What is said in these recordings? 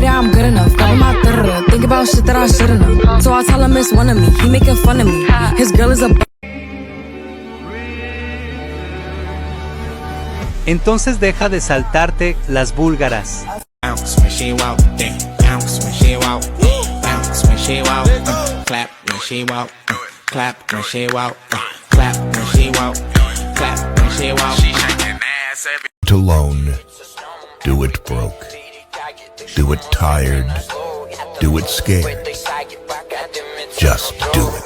that I'm good enough, got my third. Think about shit that I shouldn't have. So I tell him it's one of me, he making fun of me. His girl is a... Entonces deja de saltarte las búlgaras. Bounce when she walk, bounce when she walk, bounce when she walk, clap when she walk, clap when she walk, clap when she walk, clap when she walk. She shaking ass every. Alone. Do it broke. Do it tired. Do it scared. Just do it.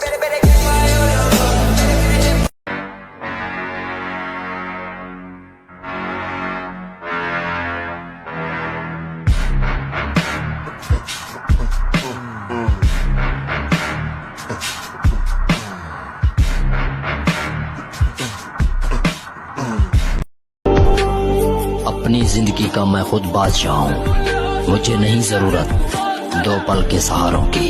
अपनी जिंदगी का मैं खुद बादशाह हूँ, मुझे नहीं जरूरत दो पल के सहारों की।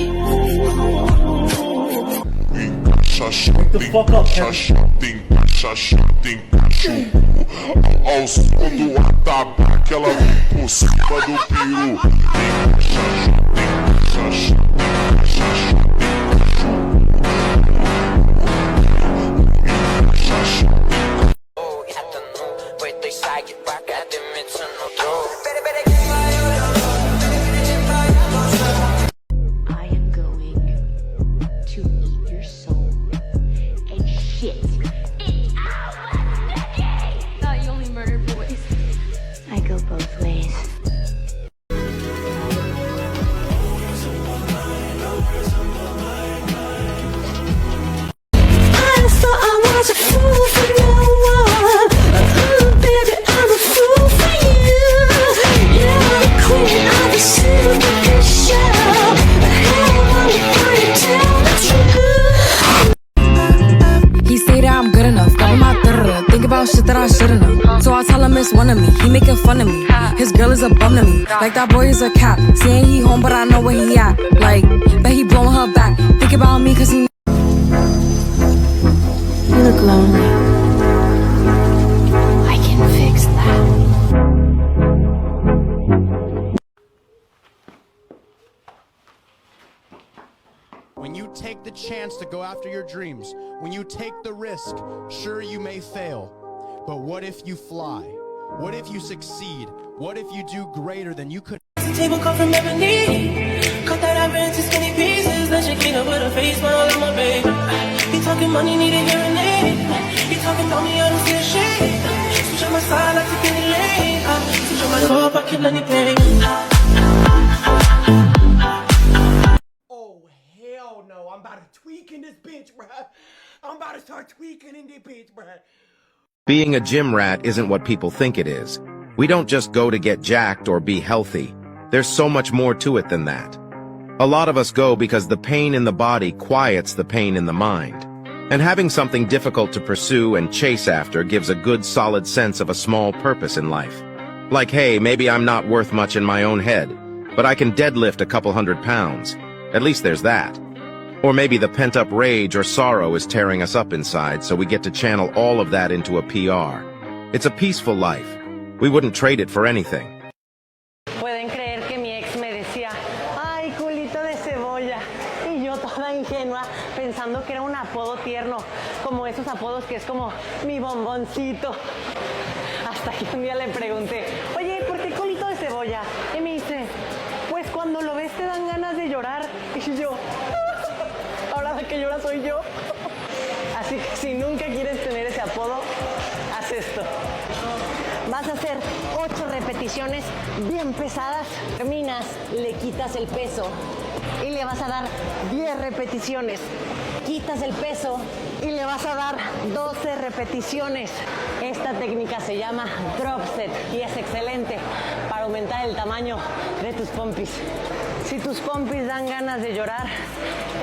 Ao som do ataque, ela vem por cima do peru. I am going to eat your soul and shit it out. Thought you only murdered boys. I go both ways. I thought I was a fool for no one. Baby, I'm a fool for you. You're the queen of the superficial. Hell, I'm gonna tell the truth. He say that I'm good enough, got my third. Think about shit that I shouldn't have. So I tell him it's one of me, he making fun of me. His girl is a bum to me, like that boy is a cat. Saying he home, but I know where he at. Like, bet he blowing her back. Think about me, cause he... You look lonely. I can fix that. When you take the chance to go after your dreams, when you take the risk, sure you may fail, but what if you fly? What if you succeed? What if you do greater than you could? The table cut from ebony. Cut that ivory into skinny pieces. Then she clean up with a face smile on my baby. You talking money, need a hearing aid. You talking about me, I don't see a shade. Switch on my side like a penny lane. Switch on my top, I kill any pain. Oh, hell no. I'm about to tweak in this bitch, bruh. I'm about to start tweaking in this bitch, bruh. Being a gym rat isn't what people think it is. We don't just go to get jacked or be healthy. There's so much more to it than that. A lot of us go because the pain in the body quiets the pain in the mind. And having something difficult to pursue and chase after gives a good solid sense of a small purpose in life. Like, hey, maybe I'm not worth much in my own head, but I can deadlift a couple 100 pounds. At least there's that. Or maybe the pent-up rage or sorrow is tearing us up inside, so we get to channel all of that into a PR. It's a peaceful life. We wouldn't trade it for anything. Pueden creer que mi ex me decía, ay, culito de cebolla. Y yo toda ingenua, pensando que era un apodo tierno, como esos apodos que es como mi bomboncito. Hasta que un día le pregunté, oye, ¿por qué culito de cebolla? Y me dice, pues cuando lo ves te dan ganas de llorar. Y yo, ahora la que llora soy yo. Así que si nunca quieres tener ese apodo, haz esto. Vas a hacer 8 repeticiones bien pesadas. Terminas, le quitas el peso y le vas a dar 10 repeticiones. Quitas el peso y le vas a dar 12 repeticiones. Esta técnica se llama drop set y es excelente para aumentar el tamaño de tus pompis. Si tus pompis dan ganas de llorar,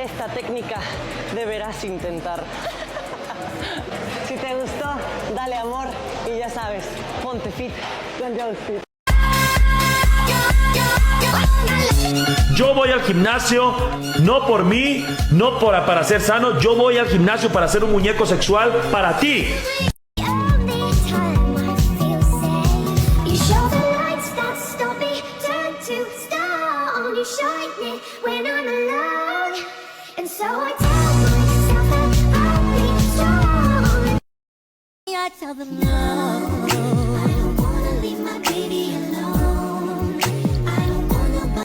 esta técnica deberás intentar. Si te gustó, dale amor y ya sabes, ponte fit, ponte outfit. Yo voy al gimnasio no por mí, no para ser sano. Yo voy al gimnasio para ser un muñeco sexual para ti. You show the lights that stop me, turn to stars. tell them no. I don't wanna leave my baby alone. I don't wanna.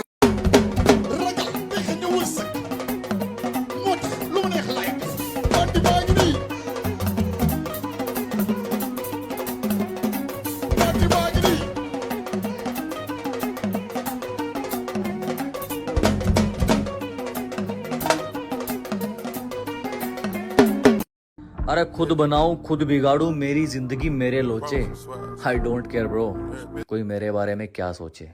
अरे खुद बनाऊं खुद बिगाड़ूं मेरी जिंदगी मेरे लोचे I don't care bro कोई मेरे बारे में क्या सोचे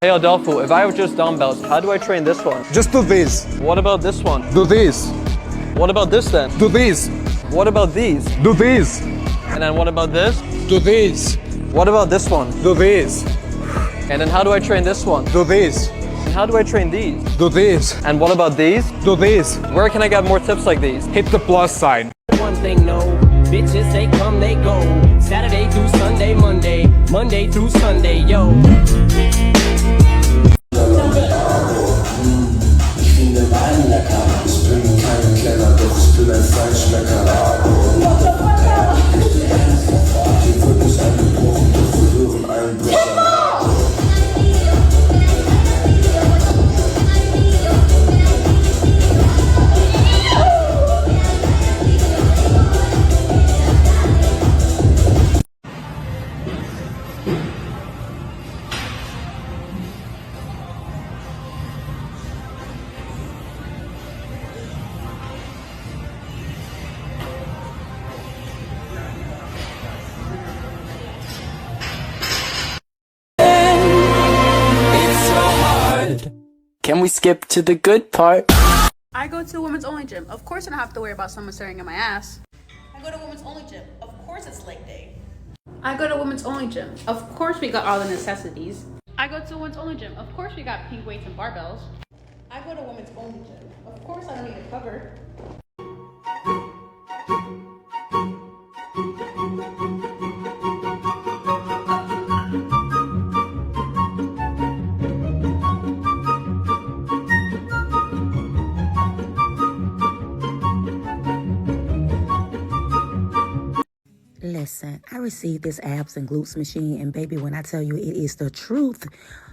Hey Adolfo, if I have just dumbbells, how do I train this one? Just do this. What about this one? Do this. What about this then? Do this. What about these? Do this. And then what about this? Do this. What about this one? Do this. And then how do I train this one? Do this. And how do I train these? Do this. And what about these? Do this. Where can I get more tips like these? Hit the plus sign. One thing, no. Bitches, they come, they go. Saturday through Sunday, Monday through Sunday, yo. Can we skip to the good part? I go to a women's only gym. Of course I don't have to worry about someone staring at my ass. I go to a women's only gym. Of course it's leg day. I go to a women's only gym. Of course we got all the necessities. I go to a women's only gym. Of course we got pink weights and barbells. I go to a women's only gym. Of course I don't need a cover. Listen, I received this abs and glutes machine, and baby, when I tell you it is the truth,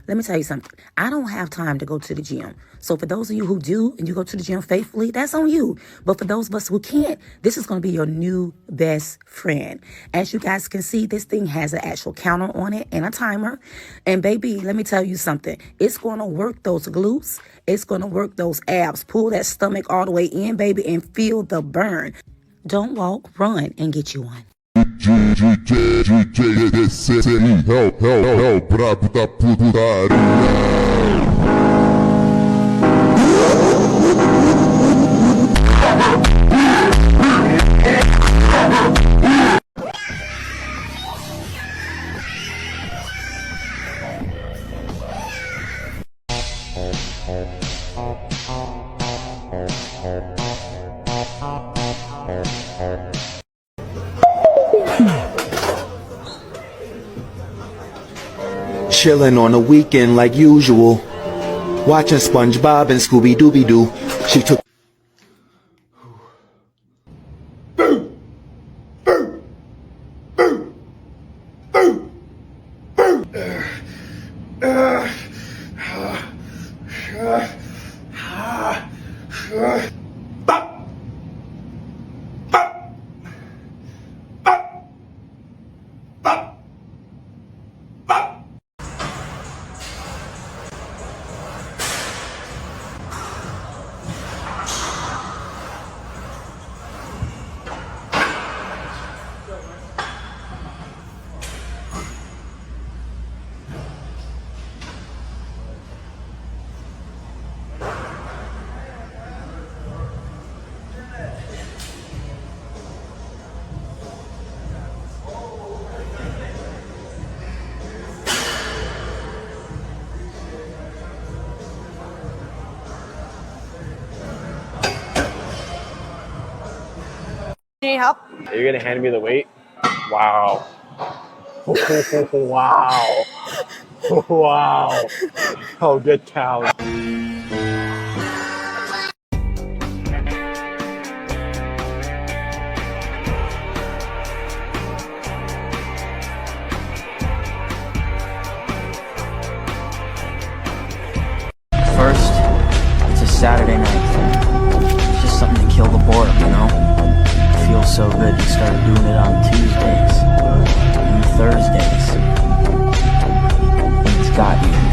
let me tell you something. I don't have time to go to the gym. So for those of you who do and you go to the gym faithfully, that's on you. But for those of us who can't, this is going to be your new best friend. As you guys can see, this thing has an actual counter on it and a timer. And baby, let me tell you something. It's going to work those glutes. It's going to work those abs. Pull that stomach all the way in, baby, and feel the burn. Don't walk, run, and get you one. É o brabo da putaria. Chillin' on the weekend like usual, watching SpongeBob and Scooby-Dooby-Doo. She took You need help? Are you gonna hand me the weight? Wow. Wow. Wow. Oh, good cow. First, it's a Saturday night thing. It's just something to kill the boredom, you know? It feels so good you start doing it on Tuesdays and Thursdays. And it's got you.